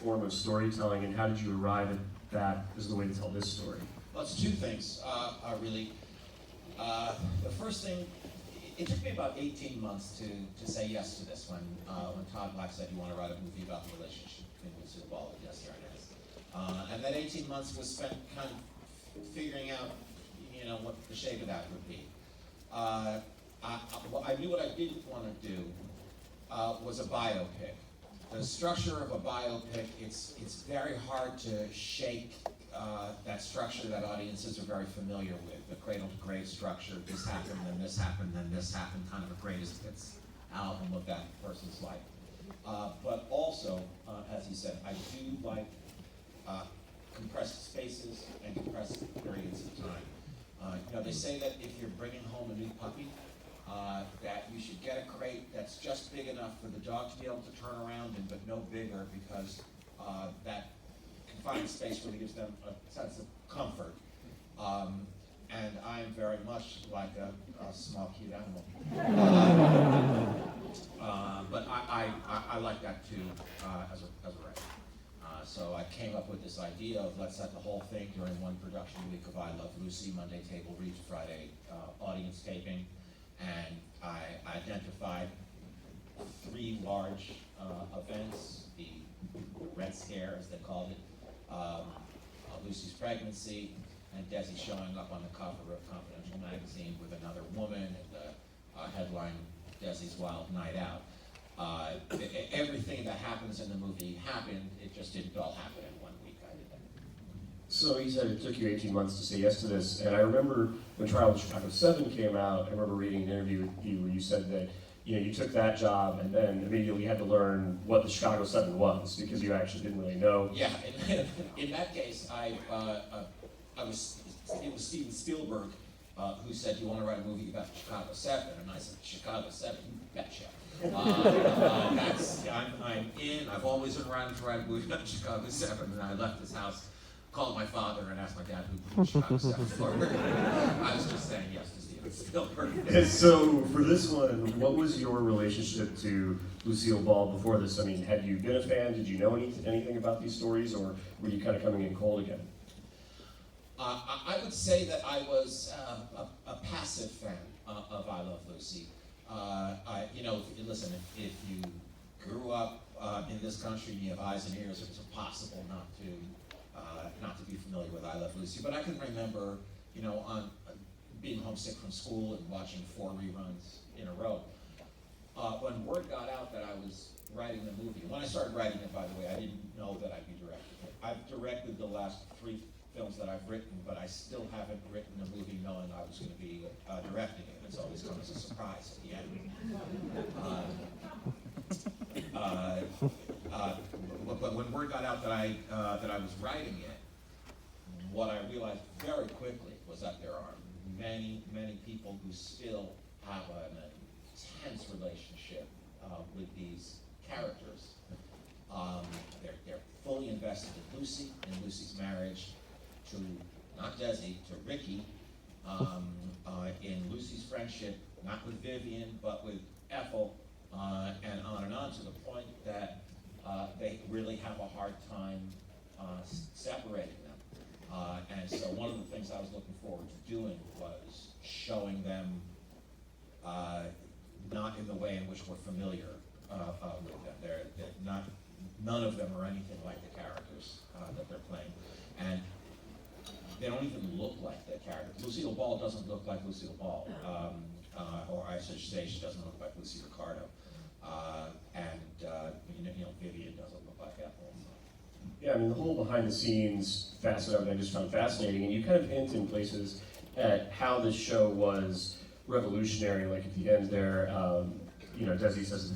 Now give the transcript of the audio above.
form of storytelling, and how did you arrive at that as the way to tell this story? Well, it's two things, really. The first thing, it took me about 18 months to say yes to this when Todd Black said, "You want to write a movie about the relationship between Lucille Ball and Yes, there it is." And that 18 months was spent kind of figuring out, what the shape of that would be. I knew what I didn't want to do was a biopic. The structure of a biopic, it's very hard to shake that structure that audiences are very familiar with, the cradle-to-grave structure. This happened, then this happened, then this happened, kind of a greatest hits album of that person's life. But also, as he said, I do like compressed spaces and compressed periods of time. They say that if you're bringing home a new puppy, that you should get a crate that's just big enough for the dog to be able to turn around in, but no bigger, because that confined space really gives them a sense of comfort. And I'm very much like a small, cute animal. But I like that too as a writer. So I came up with this idea of let's set the whole thing during one production week of I Love Lucy, Monday table read, Friday audience taping. And I identified 3 large events, the Red Scare, as they called it, Lucy's pregnancy, and Desi showing up on the cover of Confidential magazine with another woman, and the headline, Desi's Wild Night Out. Everything that happens in the movie happened, it just didn't all happen in 1 week. I did that. So you said it took you 18 months to say yes to this, and I remember when Trial of Chicago 7 came out, I remember reading an interview with you where you said that you took that job and then immediately had to learn what the Chicago 7 was, because you actually didn't really know. Yeah, in that case, it was Steven Spielberg who said, "You want to write a movie about Chicago 7?" And I said, "Chicago 7? You betcha." I'm in. I've always been writing to write a movie about Chicago 7, and I left his house, called my father, and asked my dad who put Chicago 7 forward. I was just saying yes to Steven Spielberg. And so for this one, what was your relationship to Lucille Ball before this? I mean, had you been a fan? Did you know anything about these stories, or were you kind of coming in cold again? I would say that I was a passive fan of I Love Lucy. Listen, if you grew up in this country and you have eyes and ears, it's impossible not to be familiar with I Love Lucy. But I can remember, on being homesick from school and watching 4 reruns in a row. When word got out that I was writing the movie, when I started writing it, by the way, I didn't know that I'd be directing it. I've directed the last 3 films that I've written, but I still haven't written a movie knowing I was going to be directing it. It's always come as a surprise at the end. But when word got out that I was writing it, what I realized very quickly was that there are many, many people who still have an intense relationship with these characters. They're fully invested in Lucy and Lucy's marriage to, not Desi, to Ricky, in Lucy's friendship, not with Vivian, but with Ethel, and on to the point that they really have a hard time separating them. And so one of the things I was looking forward to doing was showing them not in the way in which we're familiar with them. They're not, none of them are anything like the characters that they're playing. And they don't even look like the characters. Lucille Ball doesn't look like Lucille Ball, or I should say she doesn't look like Lucy Ricardo. Vivian doesn't look like Ethel. Yeah, I mean, the whole behind-the-scenes facet of it I just found fascinating, and you kind of hint in places at how this show was revolutionary, like at the end there, Desi says